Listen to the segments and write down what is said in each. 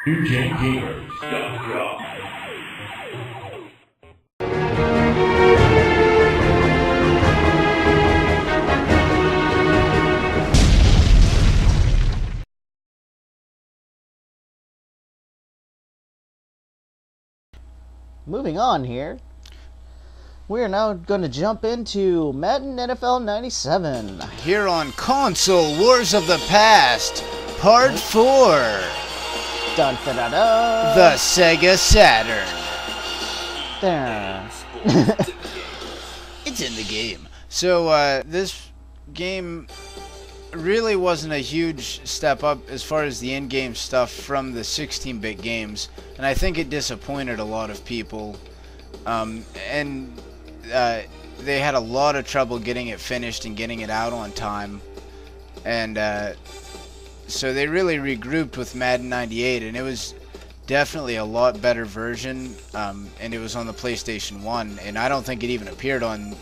NewGenGamers.com. Moving on here, we are now going to jump into Madden NFL 97. Here on Console Wars of the Past, Part 4. Dun da da da. The Sega Saturn. There. It's in the game. So, this game really wasn't a huge step up as far as the in-game stuff from the 16-bit games, and I think it disappointed a lot of people. They had a lot of trouble getting it finished and getting it out on time, and so they really regrouped with Madden 98, and it was definitely a lot better version, and it was on the PlayStation 1, and I don't think it even appeared on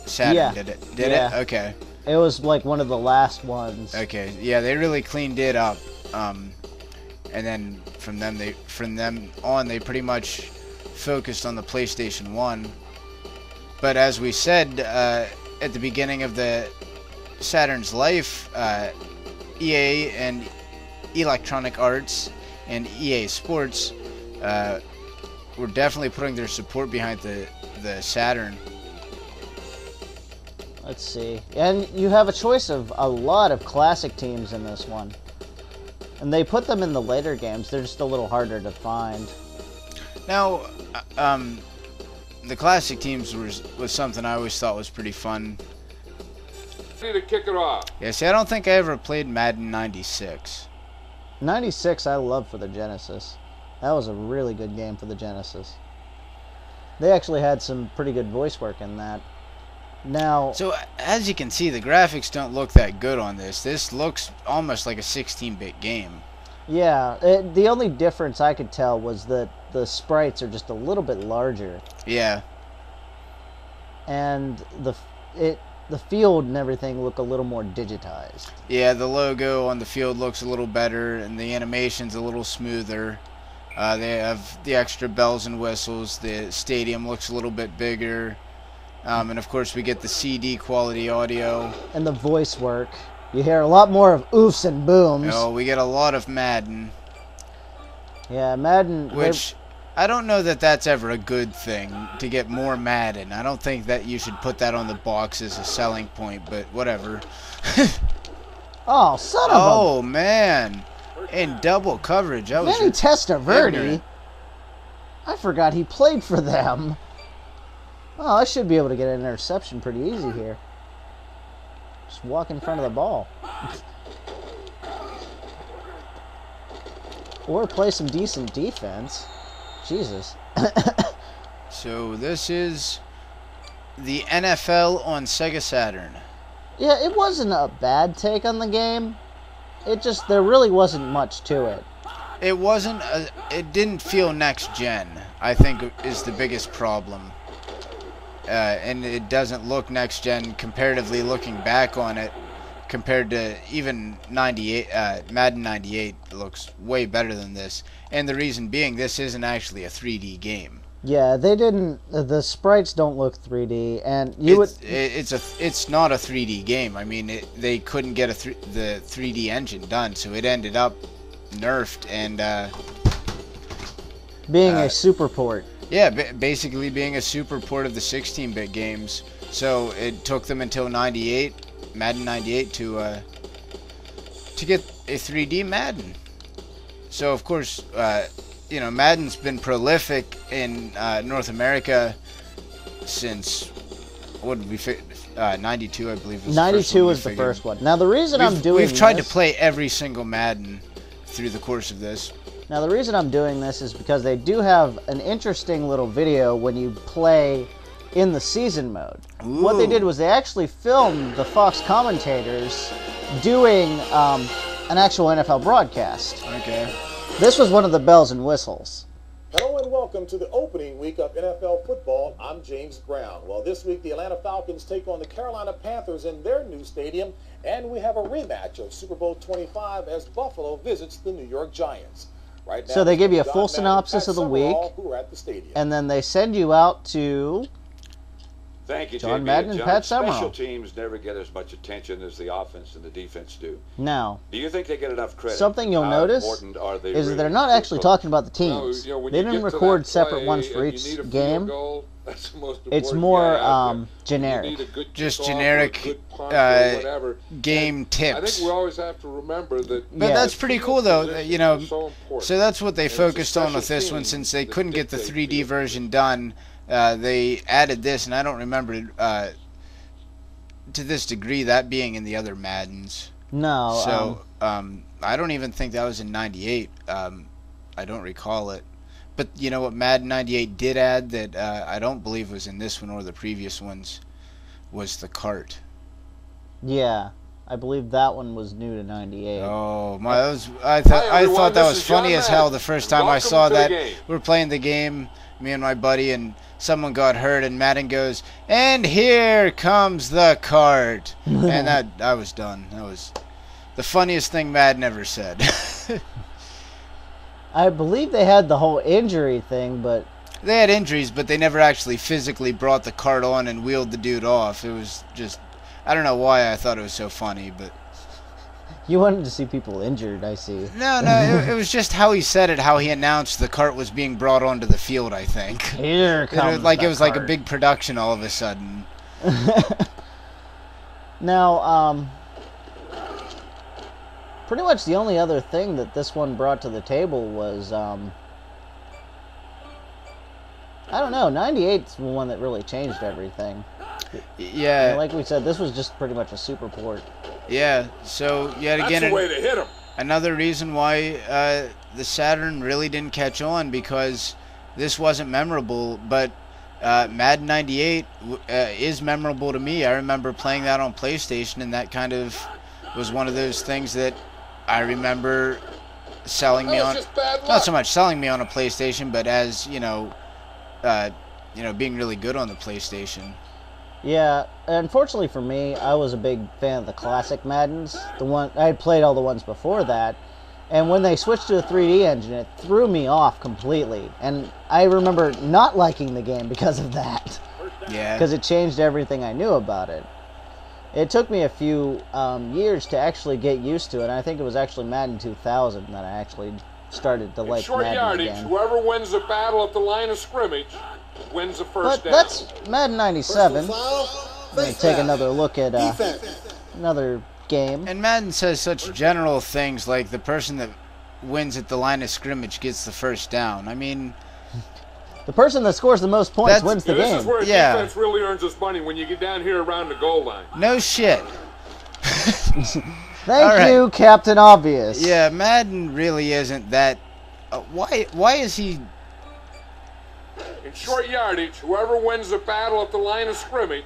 Saturn, Yeah. did it? Yeah. Okay. It was like one of the last ones. Okay, yeah, they really cleaned it up, and then from them on, they pretty much focused on the PlayStation 1. But as we said at the beginning of the Saturn's life, EA and Electronic Arts and EA Sports were definitely putting their support behind the Saturn. Let's see. And you have a choice of a lot of classic teams in this one. And they put them in the later games. They're just a little harder to find. Now, the classic teams was something I always thought was pretty fun. Ready to kick it off. Yeah, see, I don't think I ever played Madden 96. 96 I love for the Genesis. That was a really good game for the Genesis. They actually had some pretty good voice work in that. Now, So, as you can see, the graphics don't look that good on this. This looks almost like a 16-bit game. yeah, the only difference I could tell was that the sprites are just a little bit larger. Yeah. And the field and everything look a little more digitized. Yeah, the logo on the field looks a little better, and the animation's a little smoother. They have the extra bells and whistles. The stadium looks a little bit bigger. And of course, we get the CD quality audio. And the voice work. You hear a lot more of oofs and booms. Oh, we get a lot of Madden, Yeah, Madden. which I don't know that that's ever a good thing, to get more Madden. I don't think that you should put that on the box as a selling point, but whatever. Oh, son of a... Oh, man. In double coverage. That was Manny Testaverde. ignorant. I forgot he played for them. Oh, I should be able to get an interception pretty easy here. Just walk in front of the ball. Or play some decent defense. Jesus. So this is the NFL on Sega Saturn. Yeah, it wasn't a bad take on the game. It just, there really wasn't much to it. It wasn't, it didn't feel next gen, I think, is the biggest problem. And it doesn't look next gen comparatively looking back on it, compared to even 98, Madden 98 looks way better than this. And the reason being, this isn't actually a 3D game. Yeah, they didn't, the sprites don't look 3D, and It's not a 3D game. I mean, they couldn't get the 3D engine done, so it ended up nerfed and being a super port. yeah, basically being a super port of the 16-bit games. So it took them until Madden 98 to get a 3D Madden. So of course, Madden's been prolific in North America since, what did we 92, I believe. Was 92 was the first one. Now the reason we've tried to play every single Madden through the course of this. Now the reason I'm doing this is because they do have an interesting little video when you play in the season mode. Ooh. What they did was they actually filmed the Fox commentators doing an actual NFL broadcast. Okay. This was one of the bells and whistles. Hello and welcome to the opening week of NFL football. I'm James Brown. Well, this week the Atlanta Falcons take on the Carolina Panthers in their new stadium, and we have a rematch of Super Bowl 25 as Buffalo visits the New York Giants. Right now, So they give you a John full Madden, synopsis Pat of the week, Summerall, who are at the stadium. and then they send you out to Thank you, John JB Madden and and John. Pat Summerall. Special teams never get as much attention as the offense and the defense do. Now, Do you think they get enough credit? something you'll How notice important are they is that really they're not to a actually coach? talking about the Well, teams. you know, when They you didn't get to record that separate play ones for and you each need a field game. goal, that's the most It's important more guy out there. generic. You need a good Just kickoff or a generic, good punt or whatever. game And tips. I think we always have to remember that. But Yeah. that's pretty cool, though. Position You know, is so important. so that's what they And it's a focused on with special this one, team since they that couldn't get the dictates 3D the version done. They added this, and I don't remember to this degree that being in the other Maddens. No. So I don't even think that was in '98. I don't recall it. But you know what Madden '98 did add that I don't believe was in this one or the previous ones was the cart. Yeah, I believe that one was new to '98. Oh my! That was, I Hi, thought that everyone, was this is John funny as hell Madden, the first and time I welcome saw to the that. game. We were playing the game, me and my buddy, and someone got hurt, and Madden goes, "And here comes the cart," and I was done. That was the funniest thing Madden ever said. I believe they had the whole injury thing, but They had injuries, but they never actually physically brought the cart on and wheeled the dude off. It was just, I don't know why I thought it was so funny, but you wanted to see people injured, I see. no, it was just how he said it, how he announced the cart was being brought onto the field, I think. Here comes It the was like a cart. big production all of a sudden. Now, pretty much the only other thing that this one brought to the table was, I don't know, 98's the one that really changed everything. Yeah, And like we said, this was just pretty much a super port. yeah. So yet That's again, the way to hit him. another reason why the Saturn really didn't catch on, because this wasn't memorable, but Madden 98 is memorable to me. I remember playing that on PlayStation, and that kind of was one of those things that I remember selling me That was on. just bad luck. Not so much selling me on a PlayStation, but as being really good on the PlayStation. Yeah, unfortunately for me, I was a big fan of the classic Maddens. The one I had played all the ones before that, and when they switched to a 3D engine, it threw me off completely. And I remember not liking the game because of that, Yeah. because it changed everything I knew about it. It took me a few years to actually get used to it. And I think it was actually Madden 2000 that I actually started to like Short Madden yardage. again. Whoever wins the battle at the line of scrimmage wins the first But down. that's Madden 97. Foul, I'm going face to take down. another look at Defense. another game. And Madden says such general things like the person that wins at the line of scrimmage gets the first down. I mean, The person that scores the most points That's- wins the This game. is where Yeah. defense really earns its money, when you get down here around the goal line. no shit. Thank All right. you, Captain Obvious. Yeah, Madden really isn't that. Why is he? In short yardage, whoever wins the battle at the line of scrimmage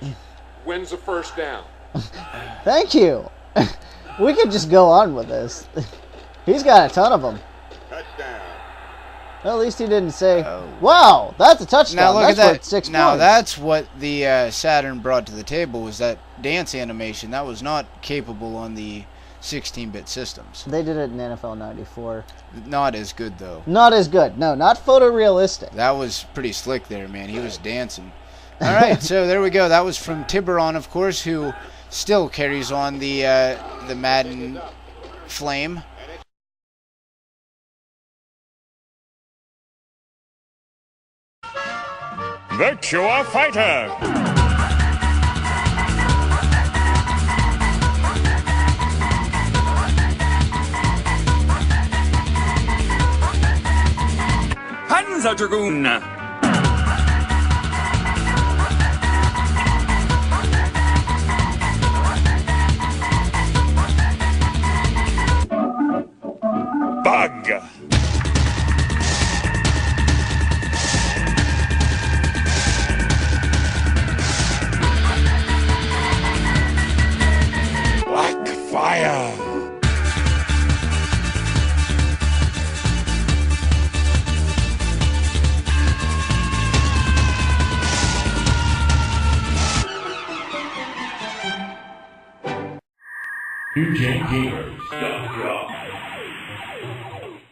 wins the first down. Thank you. We could just go on with this. He's got a ton of them. Touchdown. Well, at least he didn't say, "Wow, that's a touchdown." Now look that's at that. worth 6 Now points. that's what the Saturn brought to the table, was that dance animation that was not capable on the 16-bit systems. They did it in NFL 94. Not as good though. Not as good. No, not photorealistic. That was pretty slick there, man. He was dancing. All right, so there we go. That was from Tiburon, of course, who still carries on the Madden flame. Virtua Fighter. Panzer Dragoon. Bug. Black Fire. NewGenGamers.com